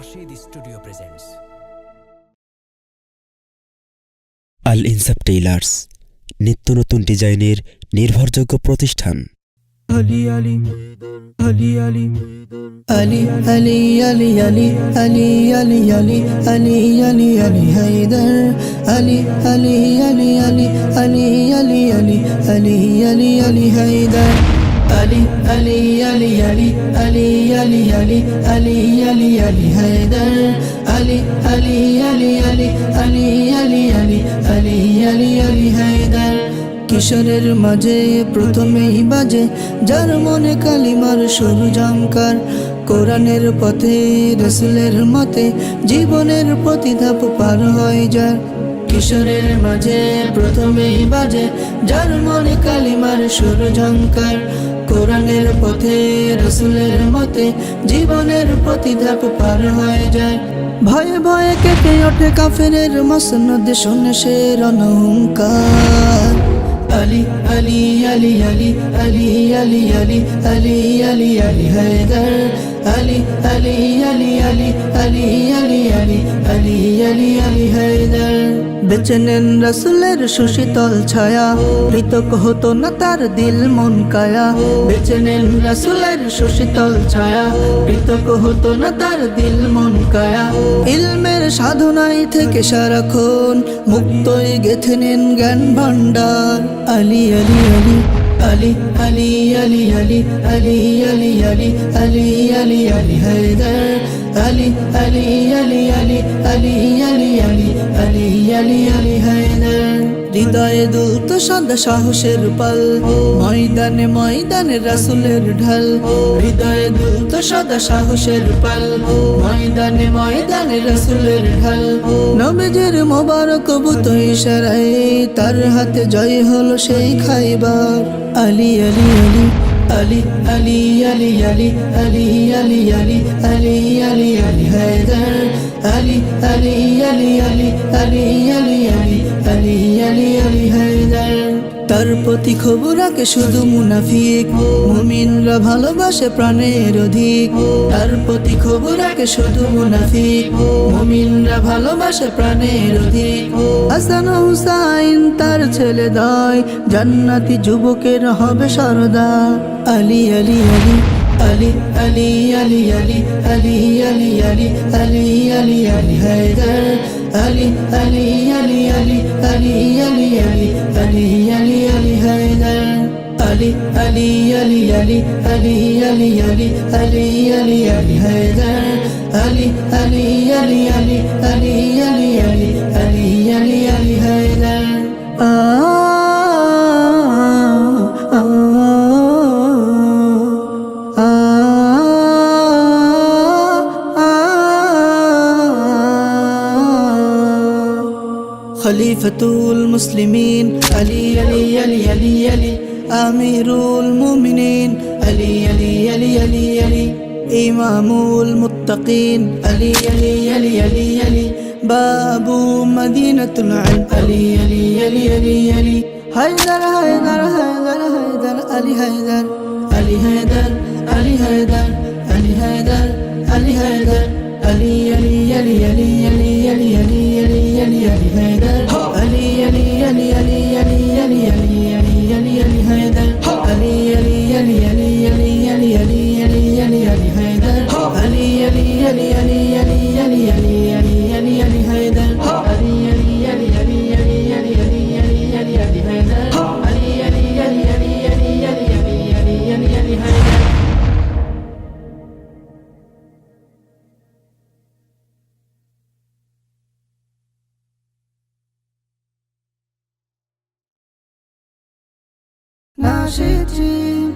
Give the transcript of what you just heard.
Rashed studio presents আল ইনসাফ tailors, নিত্য নতুন ডিজাইনের নির্ভরযোগ্য প্রতিষ্ঠান। Ali Ali Ali Ali Ali Ali Ali Ali Ali Ali Ali Ali Ali Ali Haydar Ali Ali Ali Ali Ali Ali Ali Ali Ali Ali Haydar Ali Ali Ali Ali Ali Ali Ali Ali Ali Ali Haydar Ali Ali Ali Ali Ali Ali Ali Ali Ali Ali Haydar কিশোরের মাঝে প্রথমেই বাজে যার মনে কালিমার সরু ঝংকার, কোরআনের পথে রাসূলের মতে জীবনের প্রতিধাপ পার হয় যার। কিশোরের মাঝে প্রথমেই বাজে যার মনে কালিমার সরু ঝংকার, কোরআনের পথে রাসূলের মতে জীবনের প্রতিধাপ পার হয় যায়। ভয়ে ভয়ে কেঁপে ওঠে কাফেরের মসনদ শুনে সে রণহুঙ্কার। Ali Ali Ali Ali Ali Ali Ali Ali Ali Ali Haydar Ali Ali Ali Ali Ali Ali Ali Ali Ali Ali Haydar বেঁচে নেন রাসূলের সুশীতল ছায়া, পৃথক হতো না তার দিল মন কায়া। বেঁচে নেন রাসূলের সুশীতল ছায়া, পৃথক হতো না তার দিল মন কায়া। ইলমের সাধনায় থেকে সারাক্ষণ মুক্তই গেথে নেন জ্ঞান ভান্ডার। Ali Ali Ali Ali Ali Ali Ali Ali Ali Ali Ali Ali Ali Haydar Ali Ali Ali Ali Ali Ali Ali Ali Ali Ali Haydar হৃদয়ে দুলত সদা সাহসের পাল, ময়দানে ময়দানে রাসূলের ঢাল। হৃদয়ে দুলত সদা সাহসের পাল, ময়দানে ময়দানে রাসূলের ঢাল। নবীজির মোবারক বুত ইশারায় তার হাতে জয় হলো সেই খাইবার। Ali Ali Ali Ali Ali Ali Ali Ali Ali Ali Ali Ali Ali Haydar Ali Ali Ali Ali Ali Ali Ali Ali Ali Ali Haydar তার প্রতি খবর রাখে শুধু মুনাফিক, মুমিনরা ভালোবাসে প্রাণের অধিক। তার প্রতি খবর রাখে শুধু মুনাফিক, মুমিনরা ভালোবাসে প্রাণের অধিক। হাসান হুসাইন তার ছেলে দয়, জান্নাতি যুবকের হবে Sardar. Ali Ali Ali Ali Ali Ali Ali Ali Ali Ali Ali Ali Ali Haydar Ali Ali Ali Ali Ali Ali Ali Ali Ali Ali Haydar Ali Ali Ali Ali Ali Ali Ali Ali Ali Ali Haydar Ali Ali Ali Ali Ali Ali Ali Ali Ali Ali Haydar খলিফাতুল মুসলিমিন আলী আলী আলী আলী আলী, আমিরুল মুমিনিন আলী আলী আলী আলী আলী, ইমামুল মুত্তাকিন আলী আলী আলী আলী আলী, বাবু মদিনাতুল ইলম Ali Ali Ali Ali Ali. Haider Haider Haider Haider Ali Haider Ali Haider Ali Haider Ali Haider Ali Haider Ali Ali Ali Ali Ali Ali Ali Ali Ali Ali Haydar Ali Ali Ali Ali Ali Ali Ali Ali Ali Ali Haydar Ali Ali Ali Ali Ali Ali Ali Ali Ali Ali Haydar Ali Ali Ali Ali Ali Ali Ali Ali Ali Ali Haydar Ali Ali Ali Ali Ali Ali Ali Ali Ali Ali Haydar Ali Ali Ali Ali Ali Ali Ali Ali Ali Haydar Nasheed Dream